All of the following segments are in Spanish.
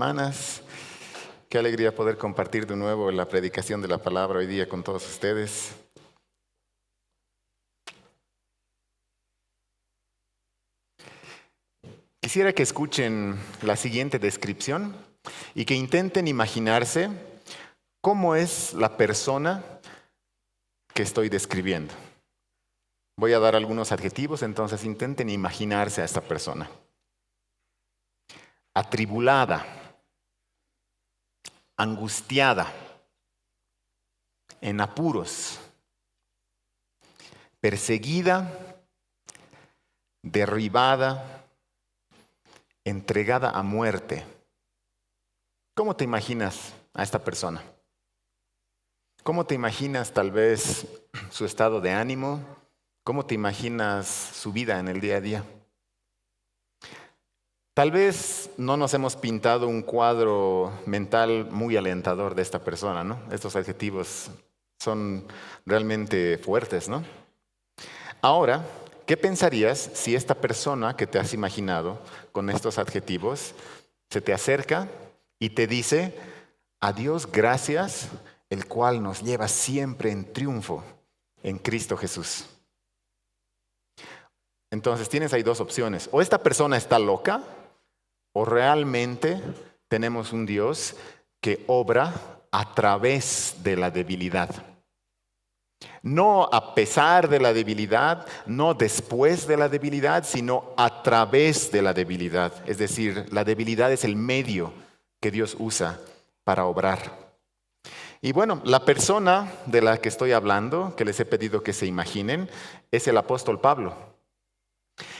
Hermanas, qué alegría poder compartir de nuevo la predicación de la palabra hoy día con todos ustedes. Quisiera que escuchen la siguiente descripción y que intenten imaginarse cómo es la persona que estoy describiendo. Voy a dar algunos adjetivos, entonces intenten imaginarse a esta persona. Atribulada, angustiada, en apuros, perseguida, derribada, entregada a muerte. ¿Cómo te imaginas a esta persona? ¿Cómo te imaginas tal vez su estado de ánimo? ¿Cómo te imaginas su vida en el día a día? Tal vez no nos hemos pintado un cuadro mental muy alentador de esta persona, ¿no? Estos adjetivos son realmente fuertes, ¿no? Ahora, ¿qué pensarías si esta persona que te has imaginado con estos adjetivos se te acerca y te dice: a Dios gracias, el cual nos lleva siempre en triunfo en Cristo Jesús? Entonces tienes ahí dos opciones: o esta persona está loca, o realmente tenemos un Dios que obra a través de la debilidad. No a pesar de la debilidad, no después de la debilidad, sino a través de la debilidad. Es decir, la debilidad es el medio que Dios usa para obrar. Y bueno, la persona de la que estoy hablando, que les he pedido que se imaginen, es el apóstol Pablo.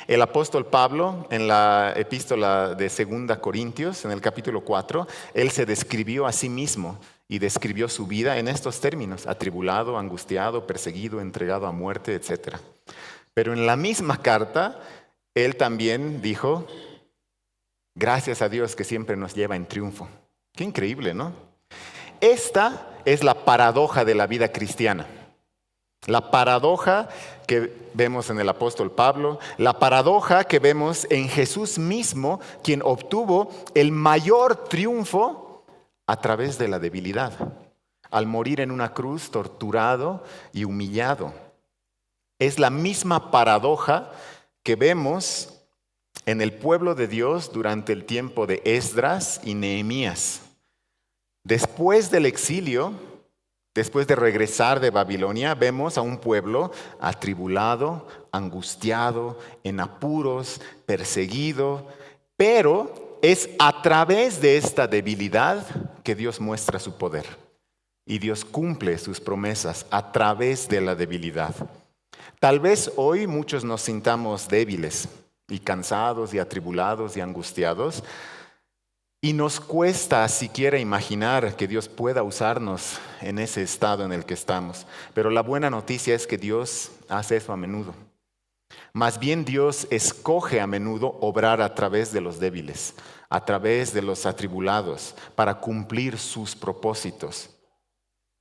El apóstol Pablo, en la epístola de 2 Corintios, en el capítulo 4, él se describió a sí mismo y describió su vida en estos términos: atribulado, angustiado, perseguido, entregado a muerte, etc. Pero en la misma carta, él también dijo: gracias a Dios que siempre nos lleva en triunfo. Qué increíble, ¿no? Esta es la paradoja de la vida cristiana. La paradoja que vemos en el apóstol Pablo, la paradoja que vemos en Jesús mismo, quien obtuvo el mayor triunfo a través de la debilidad, al morir en una cruz torturado y humillado. Es la misma paradoja que vemos en el pueblo de Dios durante el tiempo de Esdras y Nehemías. Después del exilio, después de regresar de Babilonia, vemos a un pueblo atribulado, angustiado, en apuros, perseguido, pero es a través de esta debilidad que Dios muestra su poder. Y Dios cumple sus promesas a través de la debilidad. Tal vez hoy muchos nos sintamos débiles y cansados y atribulados y angustiados, y nos cuesta siquiera imaginar que Dios pueda usarnos en ese estado en el que estamos. Pero la buena noticia es que Dios hace eso a menudo. Más bien, Dios escoge a menudo obrar a través de los débiles, a través de los atribulados, para cumplir sus propósitos.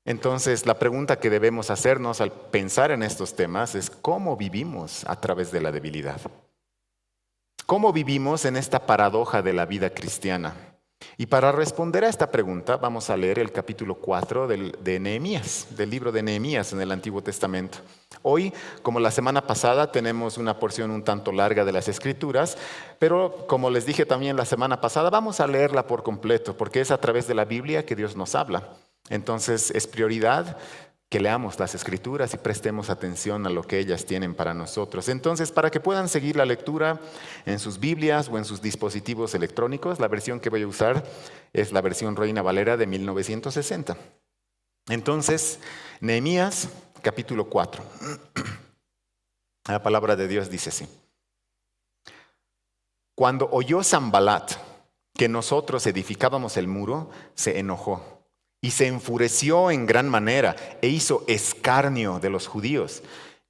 Entonces, la pregunta que debemos hacernos al pensar en estos temas es: ¿cómo vivimos a través de la debilidad? ¿Cómo vivimos en esta paradoja de la vida cristiana? Y para responder a esta pregunta vamos a leer el capítulo 4 de Nehemías, del libro de Nehemías en el Antiguo Testamento. Hoy, como la semana pasada, tenemos una porción un tanto larga de las Escrituras, pero como les dije también la semana pasada, vamos a leerla por completo, porque es a través de la Biblia que Dios nos habla. Entonces es prioridad que leamos las Escrituras y prestemos atención a lo que ellas tienen para nosotros. Entonces, para que puedan seguir la lectura en sus Biblias o en sus dispositivos electrónicos, la versión que voy a usar es la versión Reina Valera de 1960. Entonces, Nehemías, capítulo 4. La palabra de Dios dice así: cuando oyó Sanbalat que nosotros edificábamos el muro, se enojó y se enfureció en gran manera e hizo escarnio de los judíos.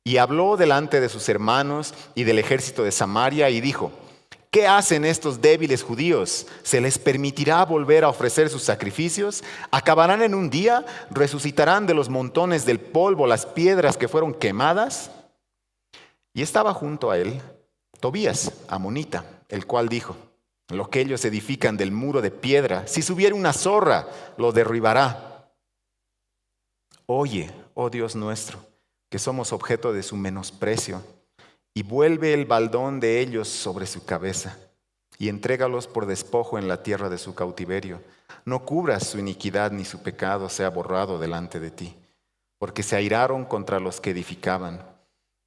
Y habló delante de sus hermanos y del ejército de Samaria y dijo: ¿qué hacen estos débiles judíos? ¿Se les permitirá volver a ofrecer sus sacrificios? ¿Acabarán en un día? ¿Resucitarán de los montones del polvo las piedras que fueron quemadas? Y estaba junto a él Tobías, amonita, el cual dijo: lo que ellos edifican del muro de piedra. Si subiera una zorra, lo derribará. Oye, oh Dios nuestro, que somos objeto de su menosprecio, y vuelve el baldón de ellos sobre su cabeza, y entrégalos por despojo en la tierra de su cautiverio. No cubras su iniquidad, ni su pecado sea borrado delante de ti, porque se airaron contra los que edificaban.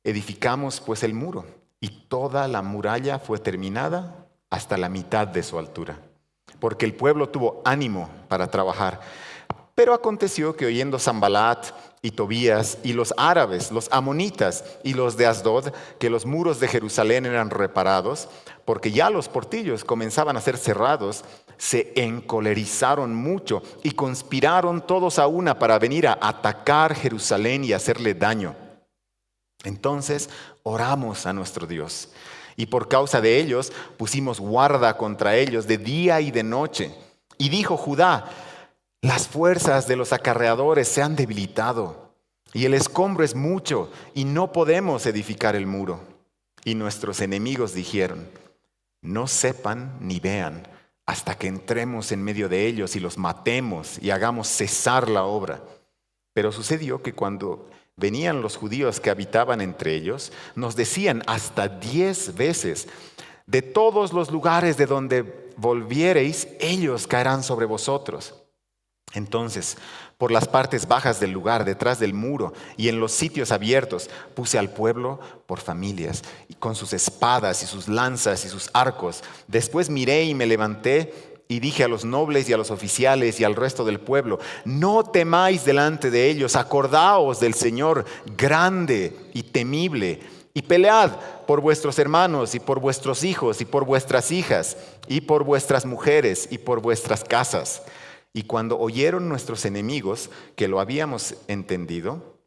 Edificamos pues el muro, y toda la muralla fue terminada hasta la mitad de su altura, porque el pueblo tuvo ánimo para trabajar. Pero aconteció que oyendo Sanbalat y Tobías y los árabes, los amonitas y los de Asdod, que los muros de Jerusalén eran reparados, porque ya los portillos comenzaban a ser cerrados, se encolerizaron mucho y conspiraron todos a una para venir a atacar Jerusalén y hacerle daño. Entonces oramos a nuestro Dios, y por causa de ellos pusimos guarda contra ellos de día y de noche. Y dijo Judá: las fuerzas de los acarreadores se han debilitado, y el escombro es mucho, y no podemos edificar el muro. Y nuestros enemigos dijeron: no sepan ni vean hasta que entremos en medio de ellos y los matemos y hagamos cesar la obra. Pero sucedió que cuando venían los judíos que habitaban entre ellos, nos decían hasta 10 veces: de todos los lugares de donde volviereis, ellos caerán sobre vosotros. Entonces, por las partes bajas del lugar, detrás del muro y en los sitios abiertos, puse al pueblo por familias, y con sus espadas y sus lanzas y sus arcos. Después miré y me levanté y dije a los nobles y a los oficiales y al resto del pueblo: no temáis delante de ellos, acordaos del Señor grande y temible, y pelead por vuestros hermanos y por vuestros hijos y por vuestras hijas y por vuestras mujeres y por vuestras casas. Y cuando oyeron nuestros enemigos que lo habíamos entendido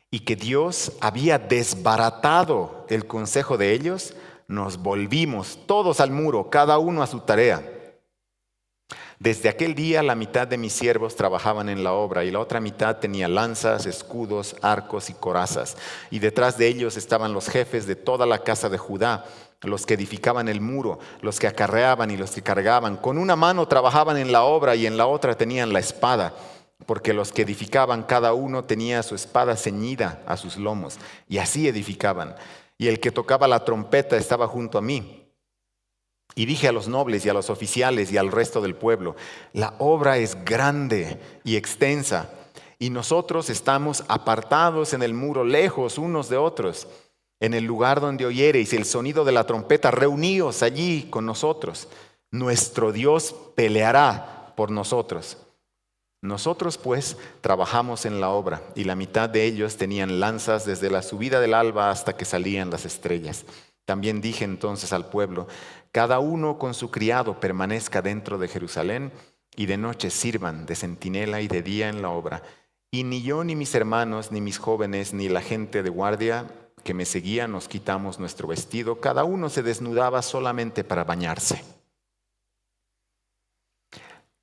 y que Dios había desbaratado el consejo de ellos, nos volvimos todos al muro, cada uno a su tarea. Desde aquel día la mitad de mis siervos trabajaban en la obra y la otra mitad tenía lanzas, escudos, arcos y corazas. Y detrás de ellos estaban los jefes de toda la casa de Judá, los que edificaban el muro, los que acarreaban y los que cargaban. Con una mano trabajaban en la obra y en la otra tenían la espada, porque los que edificaban cada uno tenía su espada ceñida a sus lomos, y así edificaban. Y el que tocaba la trompeta estaba junto a mí. Y dije a los nobles y a los oficiales y al resto del pueblo: la obra es grande y extensa, y nosotros estamos apartados en el muro, lejos unos de otros. En el lugar donde oyereis el sonido de la trompeta, reuníos allí con nosotros. Nuestro Dios peleará por nosotros. Nosotros pues trabajamos en la obra, y la mitad de ellos tenían lanzas desde la subida del alba hasta que salían las estrellas. También dije entonces al pueblo: cada uno con su criado permanezca dentro de Jerusalén, y de noche sirvan de centinela y de día en la obra. Y ni yo, ni mis hermanos, ni mis jóvenes, ni la gente de guardia que me seguía nos quitamos nuestro vestido. Cada uno se desnudaba solamente para bañarse.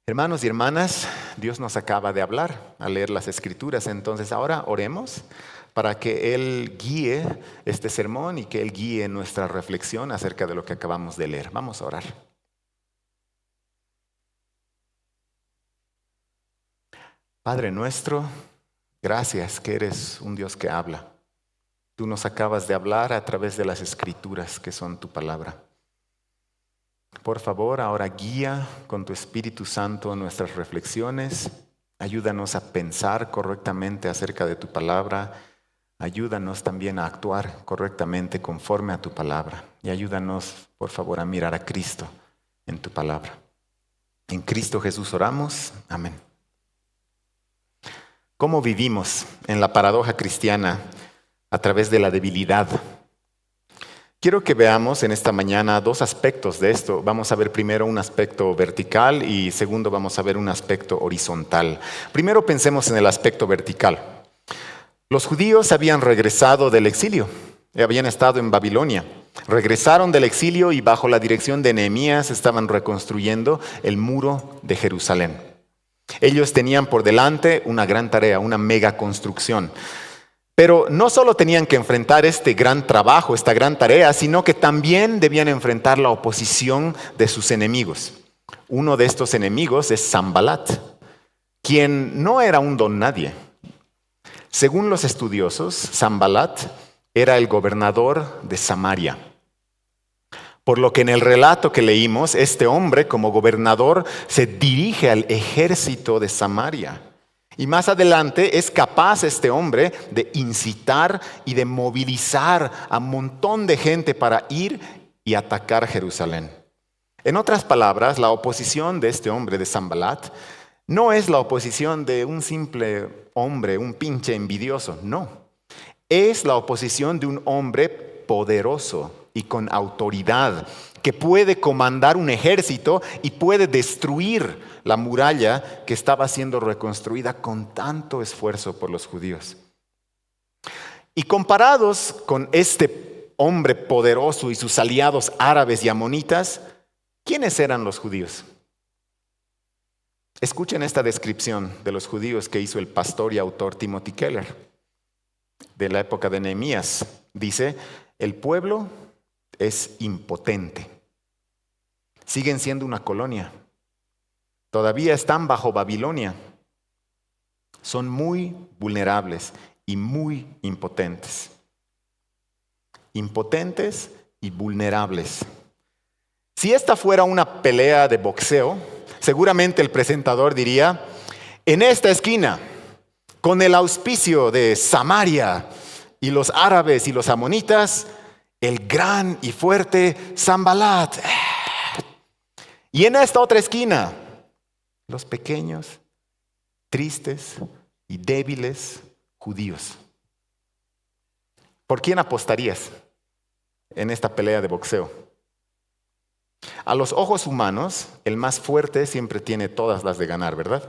Hermanos y hermanas, Dios nos acaba de hablar al leer las Escrituras. Entonces ahora oremos para que Él guíe este sermón y que Él guíe nuestra reflexión acerca de lo que acabamos de leer. Vamos a orar. Padre nuestro, gracias que eres un Dios que habla. Tú nos acabas de hablar a través de las Escrituras, que son tu palabra. Por favor, ahora guía con tu Espíritu Santo nuestras reflexiones. Ayúdanos a pensar correctamente acerca de tu palabra. Ayúdanos también a actuar correctamente conforme a tu palabra. Y ayúdanos, por favor, a mirar a Cristo en tu palabra. En Cristo Jesús oramos. Amén. ¿Cómo vivimos en la paradoja cristiana a través de la debilidad? Quiero que veamos en esta mañana dos aspectos de esto. Vamos a ver primero un aspecto vertical y segundo vamos a ver un aspecto horizontal. Primero pensemos en el aspecto vertical. Los judíos habían regresado del exilio, habían estado en Babilonia. Regresaron del exilio y bajo la dirección de Nehemías estaban reconstruyendo el muro de Jerusalén. Ellos tenían por delante una gran tarea, una mega construcción. Pero no solo tenían que enfrentar este gran trabajo, esta gran tarea, sino que también debían enfrentar la oposición de sus enemigos. Uno de estos enemigos es Sanbalat, quien no era un don nadie. Según los estudiosos, Sanbalat era el gobernador de Samaria. Por lo que en el relato que leímos, este hombre como gobernador se dirige al ejército de Samaria. Y más adelante es capaz este hombre de incitar y de movilizar a un montón de gente para ir y atacar Jerusalén. En otras palabras, la oposición de este hombre de Sanbalat no es la oposición de un simple hombre, un pinche envidioso, no. Es la oposición de un hombre poderoso y con autoridad, que puede comandar un ejército y puede destruir la muralla que estaba siendo reconstruida con tanto esfuerzo por los judíos. Y comparados con este hombre poderoso y sus aliados árabes y amonitas, ¿quiénes eran los judíos? Escuchen esta descripción de los judíos que hizo el pastor y autor Timothy Keller de la época de Nehemías. Dice, el pueblo es impotente. Siguen siendo una colonia. Todavía están bajo Babilonia. Son muy vulnerables y muy impotentes. Impotentes y vulnerables. Si esta fuera una pelea de boxeo, seguramente el presentador diría, en esta esquina, con el auspicio de Samaria y los árabes y los amonitas, el gran y fuerte Sanbalat. Y en esta otra esquina, los pequeños, tristes y débiles judíos. ¿Por quién apostarías en esta pelea de boxeo? A los ojos humanos, el más fuerte siempre tiene todas las de ganar, ¿verdad?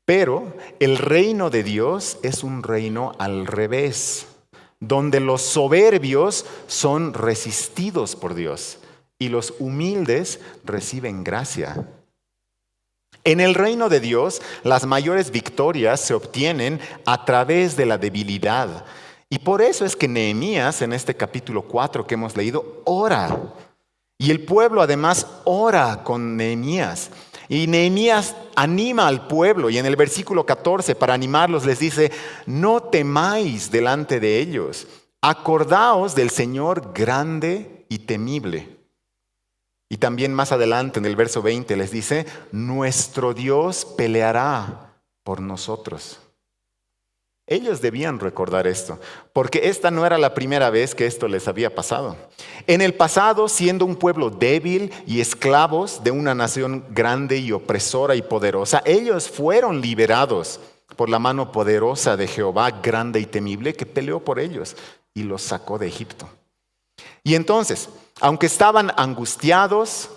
Pero el reino de Dios es un reino al revés, donde los soberbios son resistidos por Dios y los humildes reciben gracia. En el reino de Dios, las mayores victorias se obtienen a través de la debilidad. Y por eso es que Nehemías, en este capítulo 4 que hemos leído, ora. Y el pueblo además ora con Nehemías. Y Nehemías anima al pueblo y en el versículo 14 para animarlos les dice, no temáis delante de ellos, acordaos del Señor grande y temible. Y también más adelante en el verso 20 les dice, nuestro Dios peleará por nosotros. Ellos debían recordar esto, porque esta no era la primera vez que esto les había pasado. En el pasado, siendo un pueblo débil y esclavos de una nación grande y opresora y poderosa, ellos fueron liberados por la mano poderosa de Jehová, grande y temible, que peleó por ellos y los sacó de Egipto. Y entonces, aunque estaban angustiados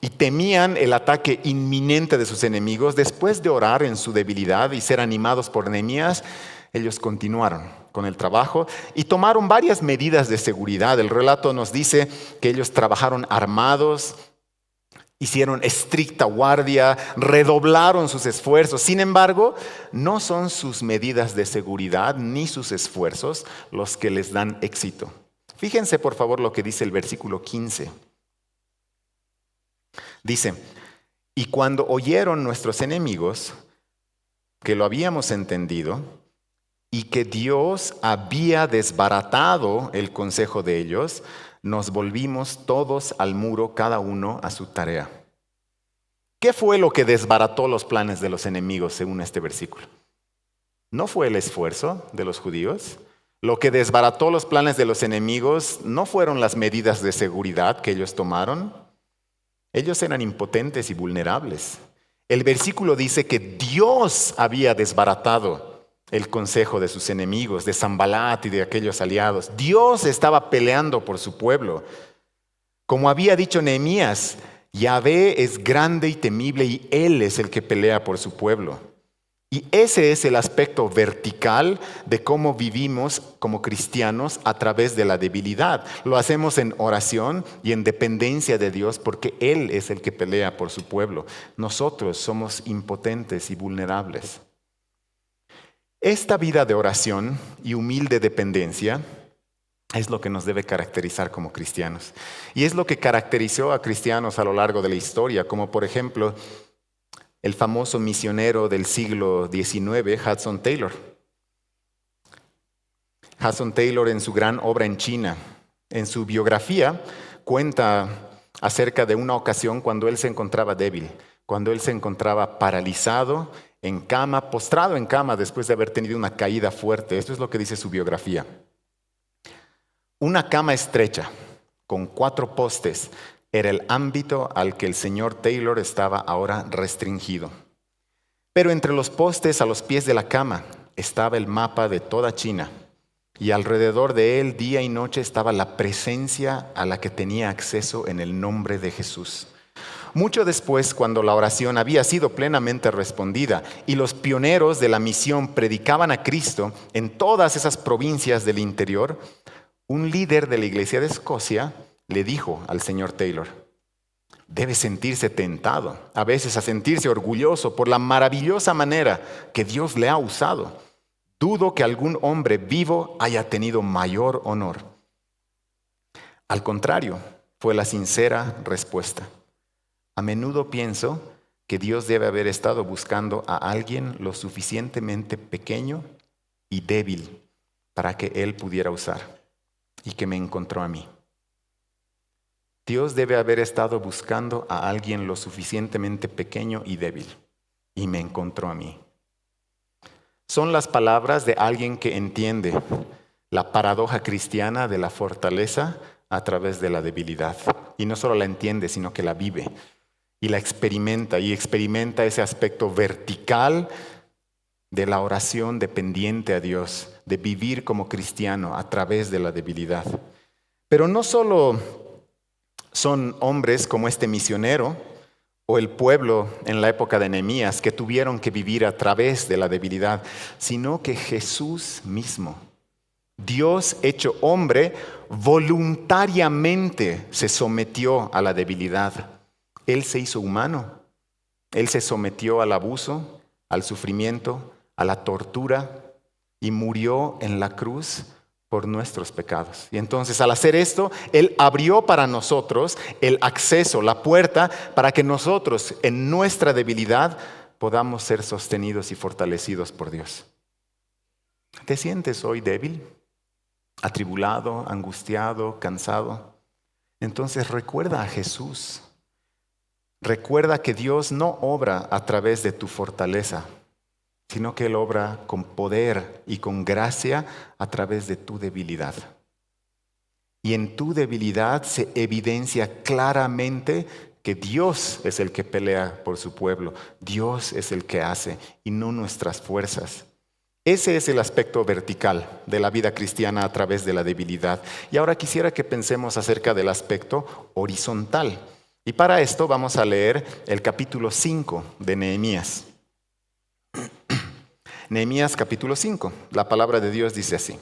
y temían el ataque inminente de sus enemigos, después de orar en su debilidad y ser animados por Nehemías, ellos continuaron con el trabajo y tomaron varias medidas de seguridad. El relato nos dice que ellos trabajaron armados, hicieron estricta guardia, redoblaron sus esfuerzos. Sin embargo, no son sus medidas de seguridad ni sus esfuerzos los que les dan éxito. Fíjense por favor lo que dice el versículo 15. Dice, y cuando oyeron nuestros enemigos que lo habíamos entendido y que Dios había desbaratado el consejo de ellos, nos volvimos todos al muro, cada uno a su tarea. ¿Qué fue lo que desbarató los planes de los enemigos según este versículo? ¿No fue el esfuerzo de los judíos? Lo que desbarató los planes de los enemigos no fueron las medidas de seguridad que ellos tomaron. Ellos eran impotentes y vulnerables. El versículo dice que Dios había desbaratado el consejo de sus enemigos, de Sanbalat y de aquellos aliados. Dios estaba peleando por su pueblo. Como había dicho Nehemías, Yahvé es grande y temible y Él es el que pelea por su pueblo. Y ese es el aspecto vertical de cómo vivimos como cristianos a través de la debilidad. Lo hacemos en oración y en dependencia de Dios porque Él es el que pelea por su pueblo. Nosotros somos impotentes y vulnerables. Esta vida de oración y humilde dependencia es lo que nos debe caracterizar como cristianos. Y es lo que caracterizó a cristianos a lo largo de la historia, como por ejemplo el famoso misionero del siglo XIX, Hudson Taylor. Hudson Taylor, en su gran obra en China, en su biografía, cuenta acerca de una ocasión cuando él se encontraba débil, cuando él se encontraba paralizado, en cama, postrado en cama después de haber tenido una caída fuerte. Esto es lo que dice su biografía. Una cama estrecha, con 4 postes, era el ámbito al que el señor Taylor estaba ahora restringido. Pero entre los postes a los pies de la cama estaba el mapa de toda China, y alrededor de él día y noche estaba la presencia a la que tenía acceso en el nombre de Jesús. Mucho después, cuando la oración había sido plenamente respondida y los pioneros de la misión predicaban a Cristo en todas esas provincias del interior, un líder de la iglesia de Escocia le dijo al señor Taylor: debe sentirse tentado, a veces a sentirse orgulloso por la maravillosa manera que Dios le ha usado. Dudo que algún hombre vivo haya tenido mayor honor. Al contrario, fue la sincera respuesta. A menudo pienso que Dios debe haber estado buscando a alguien lo suficientemente pequeño y débil para que Él pudiera usar, y que me encontró a mí. Dios debe haber estado buscando a alguien lo suficientemente pequeño y débil, y me encontró a mí. Son las palabras de alguien que entiende la paradoja cristiana de la fortaleza a través de la debilidad. Y no solo la entiende, sino que la vive y la experimenta, y experimenta ese aspecto vertical de la oración dependiente a Dios, de vivir como cristiano a través de la debilidad. Pero no solo son hombres como este misionero o el pueblo en la época de Nehemías que tuvieron que vivir a través de la debilidad, sino que Jesús mismo, Dios hecho hombre, voluntariamente se sometió a la debilidad. Él se hizo humano. Él se sometió al abuso, al sufrimiento, a la tortura y murió en la cruz por nuestros pecados. Y entonces, al hacer esto, Él abrió para nosotros el acceso, la puerta, para que nosotros, en nuestra debilidad, podamos ser sostenidos y fortalecidos por Dios. ¿Te sientes hoy débil, atribulado, angustiado, cansado? Entonces recuerda a Jesús. Recuerda que Dios no obra a través de tu fortaleza, sino que Él obra con poder y con gracia a través de tu debilidad. Y en tu debilidad se evidencia claramente que Dios es el que pelea por su pueblo. Dios es el que hace y no nuestras fuerzas. Ese es el aspecto vertical de la vida cristiana a través de la debilidad. Y ahora quisiera que pensemos acerca del aspecto horizontal. Y para esto vamos a leer el capítulo 5 de Nehemías. Nehemías capítulo 5. La palabra de Dios dice así: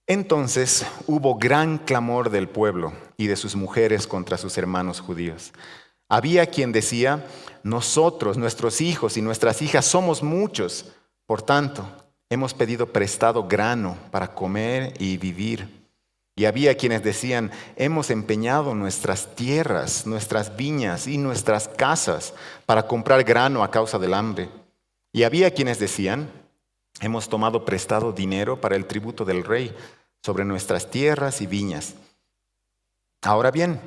entonces hubo gran clamor del pueblo y de sus mujeres contra sus hermanos judíos. Había quien decía: nosotros, nuestros hijos y nuestras hijas somos muchos, por tanto, hemos pedido prestado grano para comer y vivir. Y había quienes decían: hemos empeñado nuestras tierras, nuestras viñas y nuestras casas para comprar grano a causa del hambre. Y había quienes decían: hemos tomado prestado dinero para el tributo del rey sobre nuestras tierras y viñas. Ahora bien,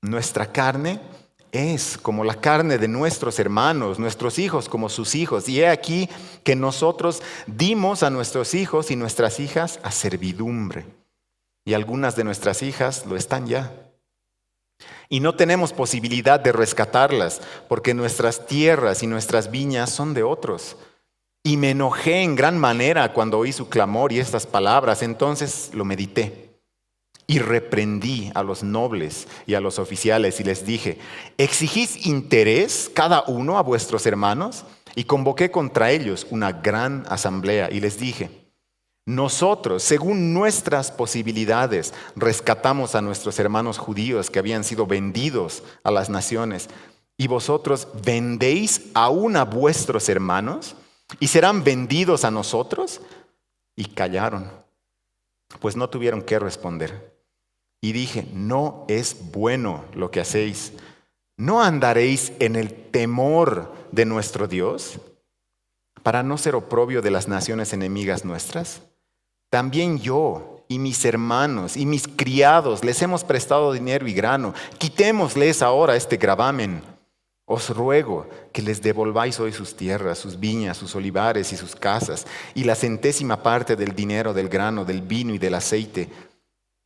nuestra carne es como la carne de nuestros hermanos, nuestros hijos como sus hijos. Y he aquí que nosotros dimos a nuestros hijos y nuestras hijas a servidumbre. Y algunas de nuestras hijas lo están ya. Y no tenemos posibilidad de rescatarlas, porque nuestras tierras y nuestras viñas son de otros. Y me enojé en gran manera cuando oí su clamor y estas palabras. Entonces lo medité y reprendí a los nobles y a los oficiales y les dije: ¿exigís interés cada uno a vuestros hermanos? Y convoqué contra ellos una gran asamblea y les dije: nosotros, según nuestras posibilidades, rescatamos a nuestros hermanos judíos que habían sido vendidos a las naciones. ¿Y vosotros vendéis aún a vuestros hermanos? ¿Y serán vendidos a nosotros? Y callaron, pues no tuvieron qué responder. Y dije, no es bueno lo que hacéis. ¿No andaréis en el temor de nuestro Dios, para no ser oprobio de las naciones enemigas nuestras? También yo y mis hermanos y mis criados les hemos prestado dinero y grano. Quitémosles ahora este gravamen. Os ruego que les devolváis hoy sus tierras, sus viñas, sus olivares y sus casas, y la centésima parte del dinero, del grano, del vino y del aceite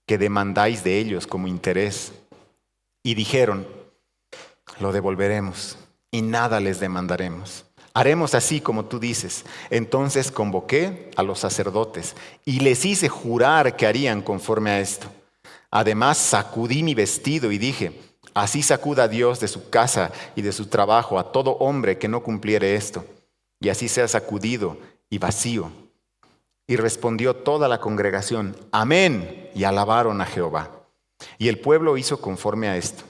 que demandáis de ellos como interés. Y dijeron, lo devolveremos y nada les demandaremos. Haremos así como tú dices. Entonces convoqué a los sacerdotes y les hice jurar que harían conforme a esto. Además sacudí mi vestido y dije, así sacuda Dios de su casa y de su trabajo a todo hombre que no cumpliere esto, y así sea sacudido y vacío. Y respondió toda la congregación, amén, y alabaron a Jehová. Y el pueblo hizo conforme a esto.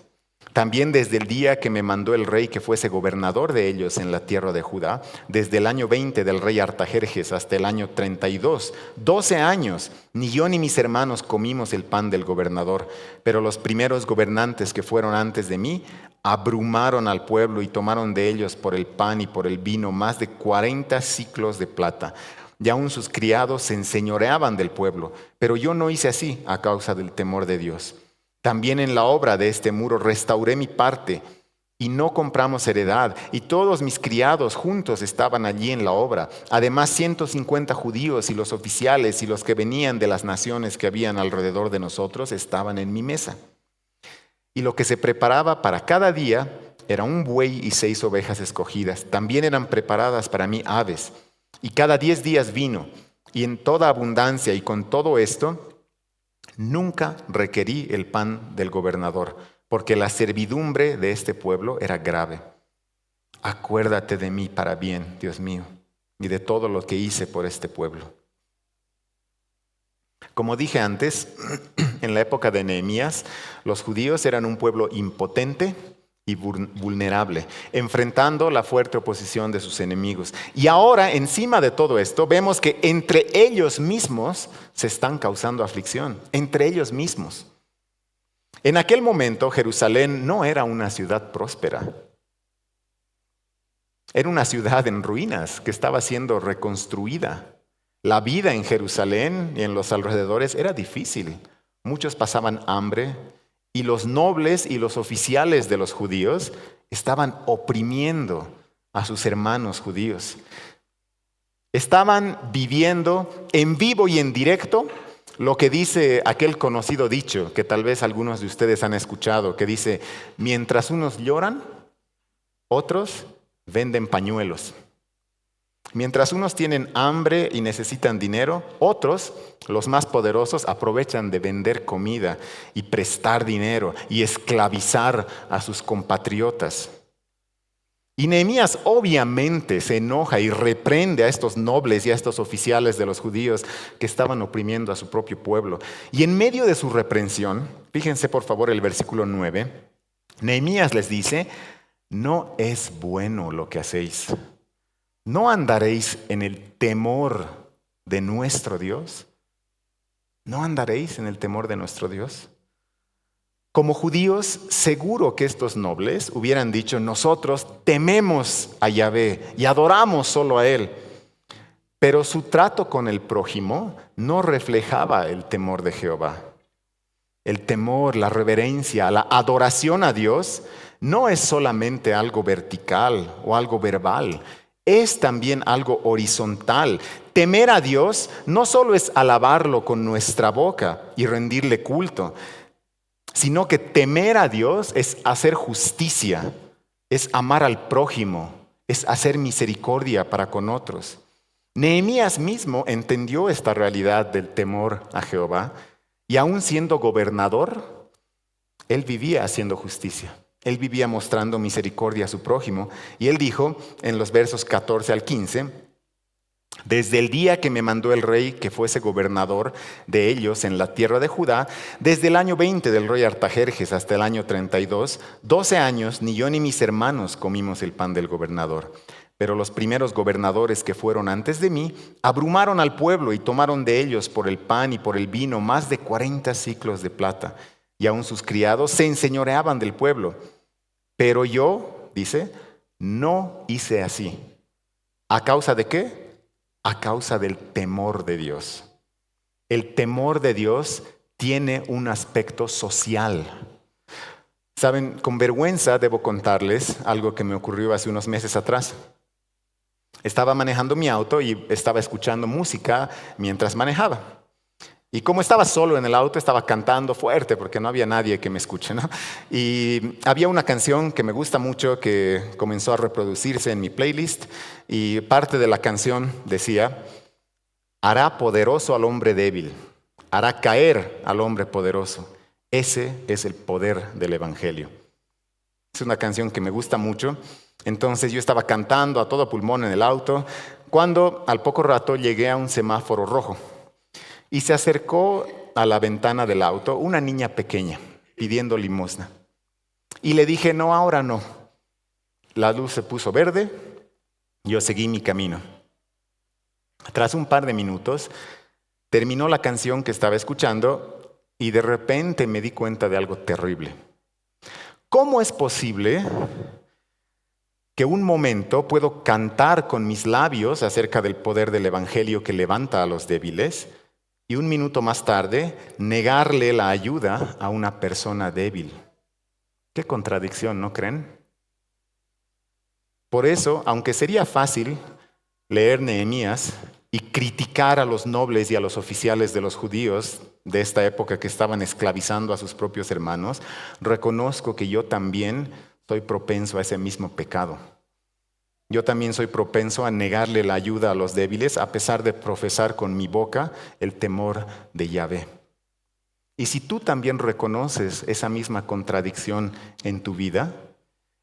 También desde el día que me mandó el rey que fuese gobernador de ellos en la tierra de Judá, desde el año 20 del rey Artajerjes hasta el año 32, 12 años, ni yo ni mis hermanos comimos el pan del gobernador, pero los primeros gobernantes que fueron antes de mí abrumaron al pueblo y tomaron de ellos por el pan y por el vino más de 40 siclos de plata. Y aún sus criados se enseñoreaban del pueblo, pero yo no hice así a causa del temor de Dios. También en la obra de este muro restauré mi parte y no compramos heredad, y todos mis criados juntos estaban allí en la obra. Además 150 judíos y los oficiales y los que venían de las naciones que habían alrededor de nosotros estaban en mi mesa. Y lo que se preparaba para cada día era un buey y 6 ovejas escogidas. También eran preparadas para mí aves, y cada 10 días vino, y en toda abundancia, y con todo esto nunca requerí el pan del gobernador, porque la servidumbre de este pueblo era grave. Acuérdate de mí para bien, Dios mío, y de todo lo que hice por este pueblo. Como dije antes, en la época de Nehemías, los judíos eran un pueblo impotente y vulnerable, enfrentando la fuerte oposición de sus enemigos. Y ahora, encima de todo esto, vemos que entre ellos mismos se están causando aflicción, entre ellos mismos. En aquel momento, Jerusalén no era una ciudad próspera. Era una ciudad en ruinas que estaba siendo reconstruida. La vida en Jerusalén y en los alrededores era difícil. Muchos pasaban hambre, y los nobles y los oficiales de los judíos estaban oprimiendo a sus hermanos judíos. Estaban viviendo en vivo y en directo lo que dice aquel conocido dicho que tal vez algunos de ustedes han escuchado, que dice, mientras unos lloran, otros venden pañuelos. Mientras unos tienen hambre y necesitan dinero, otros, los más poderosos, aprovechan de vender comida y prestar dinero y esclavizar a sus compatriotas. Y Nehemías obviamente se enoja y reprende a estos nobles y a estos oficiales de los judíos que estaban oprimiendo a su propio pueblo. Y en medio de su reprensión, fíjense por favor el versículo 9, Nehemías les dice, no es bueno lo que hacéis. ¿No andaréis en el temor de nuestro Dios? ¿No andaréis en el temor de nuestro Dios? Como judíos, seguro que estos nobles hubieran dicho, nosotros tememos a Yahvé y adoramos solo a Él. Pero su trato con el prójimo no reflejaba el temor de Jehová. El temor, la reverencia, la adoración a Dios no es solamente algo vertical o algo verbal. Es también algo horizontal. Temer a Dios no solo es alabarlo con nuestra boca y rendirle culto, sino que temer a Dios es hacer justicia, es amar al prójimo, es hacer misericordia para con otros. Nehemías mismo entendió esta realidad del temor a Jehová y aún siendo gobernador, él vivía haciendo justicia. Él vivía mostrando misericordia a su prójimo y él dijo en los versos 14 al 15, desde el día que me mandó el rey que fuese gobernador de ellos en la tierra de Judá, desde el año 20 del rey Artajerjes hasta el año 32, 12 años, ni yo ni mis hermanos comimos el pan del gobernador. Pero los primeros gobernadores que fueron antes de mí abrumaron al pueblo y tomaron de ellos por el pan y por el vino más de 40 siclos de plata. Y aun sus criados se enseñoreaban del pueblo. Pero yo, dice, no hice así. ¿A causa de qué? A causa del temor de Dios. El temor de Dios tiene un aspecto social. Saben, con vergüenza debo contarles algo que me ocurrió hace unos meses atrás. Estaba manejando mi auto y estaba escuchando música mientras manejaba. Y como estaba solo en el auto, estaba cantando fuerte porque no había nadie que me escuche, ¿no? Y había una canción que me gusta mucho que comenzó a reproducirse en mi playlist y parte de la canción decía: hará poderoso al hombre débil, hará caer al hombre poderoso. Ese es el poder del Evangelio. Es una canción que me gusta mucho. Entonces yo estaba cantando a todo pulmón en el auto cuando al poco rato llegué a un semáforo rojo y se acercó a la ventana del auto una niña pequeña pidiendo limosna. Y le dije: no, ahora no. La luz se puso verde, yo seguí mi camino. Tras un par de minutos terminó la canción que estaba escuchando y de repente me di cuenta de algo terrible. ¿Cómo es posible que un momento puedo cantar con mis labios acerca del poder del Evangelio que levanta a los débiles y un minuto más tarde negarle la ayuda a una persona débil? Qué contradicción, ¿no creen? Por eso, aunque sería fácil leer Nehemías y criticar a los nobles y a los oficiales de los judíos de esta época que estaban esclavizando a sus propios hermanos, reconozco que yo también soy propenso a ese mismo pecado. Yo también soy propenso a negarle la ayuda a los débiles a pesar de profesar con mi boca el temor de Yahvé. Y si tú también reconoces esa misma contradicción en tu vida,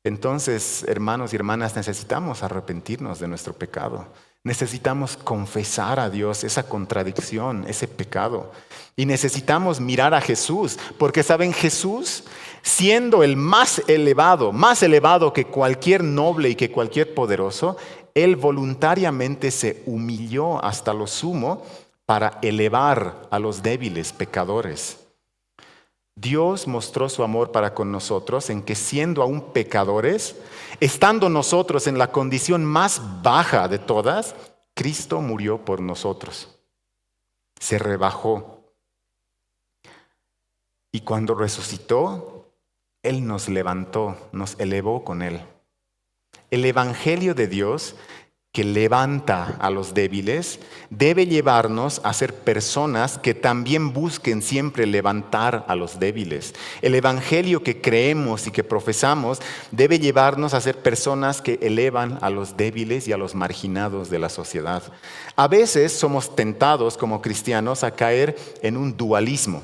entonces, hermanos y hermanas, necesitamos arrepentirnos de nuestro pecado. Necesitamos confesar a Dios esa contradicción, ese pecado. Y necesitamos mirar a Jesús, porque saben, Jesús, siendo el más elevado que cualquier noble y que cualquier poderoso, Él voluntariamente se humilló hasta lo sumo para elevar a los débiles pecadores. Dios mostró su amor para con nosotros en que siendo aún pecadores, estando nosotros en la condición más baja de todas, Cristo murió por nosotros. Se rebajó. Y cuando resucitó, Él nos levantó, nos elevó con Él. El Evangelio de Dios, que levanta a los débiles, debe llevarnos a ser personas que también busquen siempre levantar a los débiles. El evangelio que creemos y que profesamos debe llevarnos a ser personas que elevan a los débiles y a los marginados de la sociedad. A veces somos tentados como cristianos a caer en un dualismo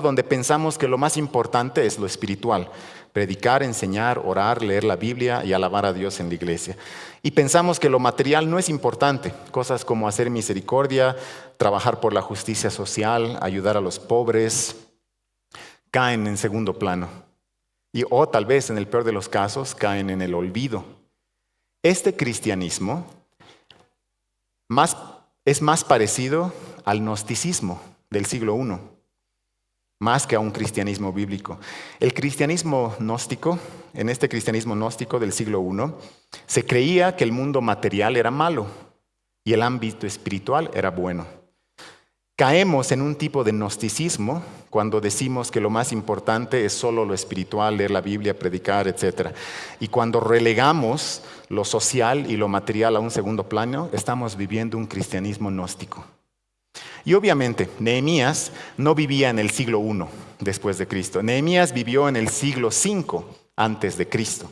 donde pensamos que lo más importante es lo espiritual. Predicar, enseñar, orar, leer la Biblia y alabar a Dios en la iglesia. Y pensamos que lo material no es importante. Cosas como hacer misericordia, trabajar por la justicia social, ayudar a los pobres, caen en segundo plano. O tal vez, en el peor de los casos, caen en el olvido. Este cristianismo es más parecido al gnosticismo del siglo I. Más que a un cristianismo bíblico. El cristianismo gnóstico, en este cristianismo gnóstico del siglo I, se creía que el mundo material era malo y el ámbito espiritual era bueno. Caemos en un tipo de gnosticismo cuando decimos que lo más importante es solo lo espiritual, leer la Biblia, predicar, etc. Y cuando relegamos lo social y lo material a un segundo plano, estamos viviendo un cristianismo gnóstico. Y obviamente, Nehemías no vivía en el siglo I después de Cristo. Nehemías vivió en el siglo V antes de Cristo.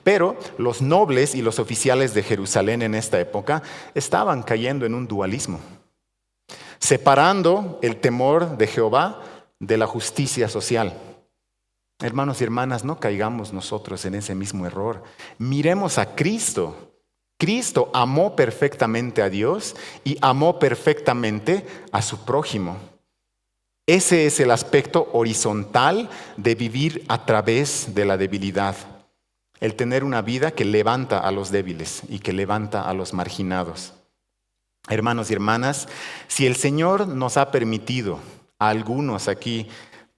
Pero los nobles y los oficiales de Jerusalén en esta época estaban cayendo en un dualismo, separando el temor de Jehová de la justicia social. Hermanos y hermanas, no caigamos nosotros en ese mismo error. Miremos a Cristo. Cristo amó perfectamente a Dios y amó perfectamente a su prójimo. Ese es el aspecto horizontal de vivir a través de la debilidad. el tener una vida que levanta a los débiles y que levanta a los marginados. Hermanos y hermanas, si el Señor nos ha permitido a algunos aquí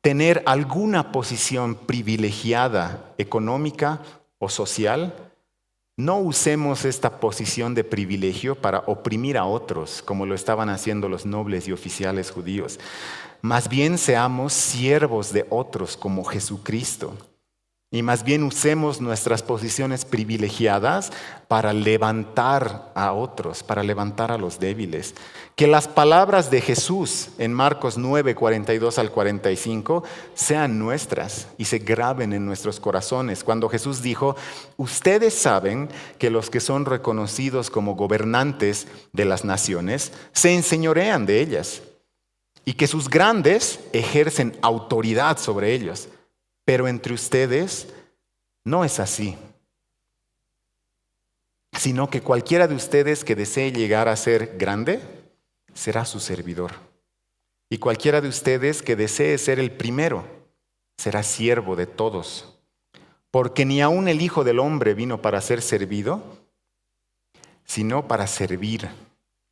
tener alguna posición privilegiada económica o social, no usemos esta posición de privilegio para oprimir a otros, como lo estaban haciendo los nobles y oficiales judíos. Más bien seamos siervos de otros como Jesucristo. Y más bien usemos nuestras posiciones privilegiadas para levantar a otros, para levantar a los débiles. Que las palabras de Jesús en Marcos 9, 42 al 45 sean nuestras y se graben en nuestros corazones. Cuando Jesús dijo, ustedes saben que los que son reconocidos como gobernantes de las naciones se enseñorean de ellas y que sus grandes ejercen autoridad sobre ellos. Pero entre ustedes no es así, sino que cualquiera de ustedes que desee llegar a ser grande, será su servidor. Y cualquiera de ustedes que desee ser el primero, será siervo de todos. Porque ni aun el Hijo del Hombre vino para ser servido, sino para servir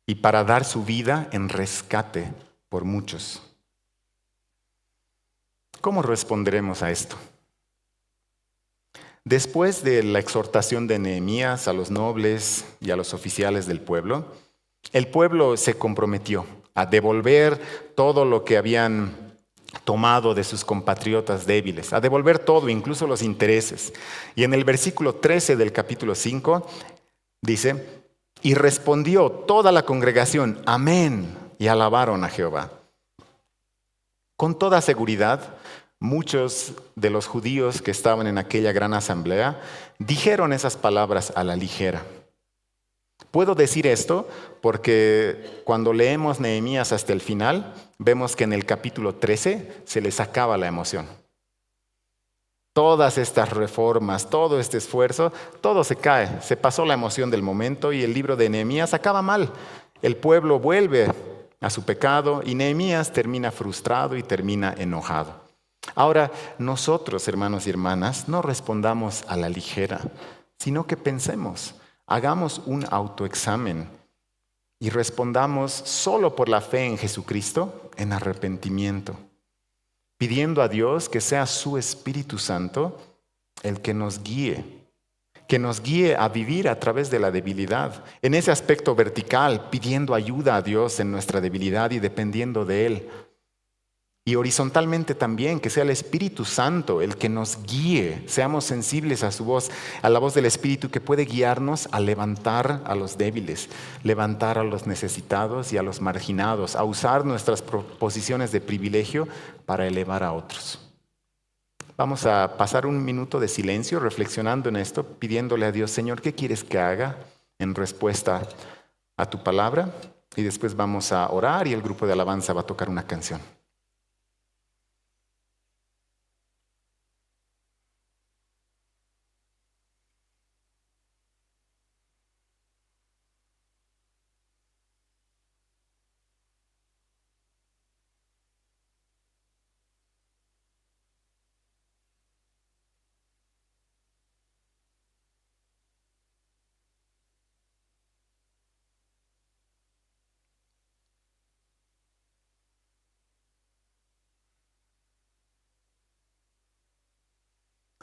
y para dar su vida en rescate por muchos. ¿Cómo responderemos a esto? Después de la exhortación de Nehemías a los nobles y a los oficiales del pueblo, el pueblo se comprometió a devolver todo lo que habían tomado de sus compatriotas débiles, a devolver todo, incluso los intereses. Y en el versículo 13 del capítulo 5 dice, y respondió toda la congregación, amén, y alabaron a Jehová. Con toda seguridad, muchos de los judíos que estaban en aquella gran asamblea dijeron esas palabras a la ligera. Puedo decir esto porque cuando leemos Nehemías hasta el final, vemos que en el capítulo 13 se les acaba la emoción. Todas estas reformas, todo este esfuerzo, todo se cae. Se pasó la emoción del momento y el libro de Nehemías acaba mal. El pueblo vuelve a su pecado y Nehemías termina frustrado y termina enojado. Ahora, nosotros, hermanos y hermanas, no respondamos a la ligera, sino que pensemos, hagamos un autoexamen y respondamos solo por la fe en Jesucristo en arrepentimiento, pidiendo a Dios que sea su Espíritu Santo el que nos guíe a vivir a través de la debilidad, en ese aspecto vertical, pidiendo ayuda a Dios en nuestra debilidad y dependiendo de Él. Y horizontalmente también, que sea el Espíritu Santo el que nos guíe, seamos sensibles a su voz, a la voz del Espíritu que puede guiarnos a levantar a los débiles, levantar a los necesitados y a los marginados, a usar nuestras posiciones de privilegio para elevar a otros. Vamos a pasar un minuto de silencio reflexionando en esto, pidiéndole a Dios, Señor, ¿qué quieres que haga en respuesta a tu palabra? Y después vamos a orar y el grupo de alabanza va a tocar una canción.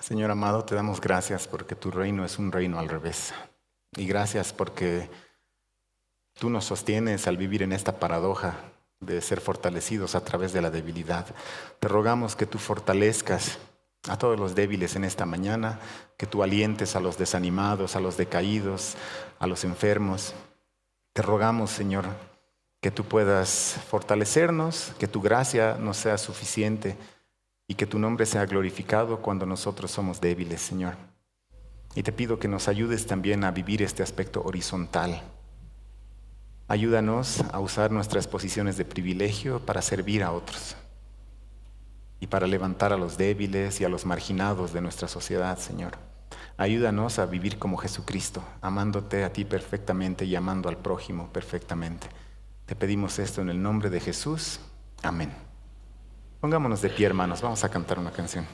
Señor amado, te damos gracias porque tu reino es un reino al revés. Y gracias porque tú nos sostienes al vivir en esta paradoja de ser fortalecidos a través de la debilidad. Te rogamos que tú fortalezcas a todos los débiles en esta mañana, que tú alientes a los desanimados, a los decaídos, a los enfermos. Te rogamos, Señor, que tú puedas fortalecernos, que tu gracia nos sea suficiente y que tu nombre sea glorificado cuando nosotros somos débiles, Señor. Y te pido que nos ayudes también a vivir este aspecto horizontal. Ayúdanos a usar nuestras posiciones de privilegio para servir a otros y para levantar a los débiles y a los marginados de nuestra sociedad, Señor. Ayúdanos a vivir como Jesucristo, amándote a ti perfectamente y amando al prójimo perfectamente. Te pedimos esto en el nombre de Jesús. Amén. Pongámonos de pie, hermanos. Vamos a cantar una canción.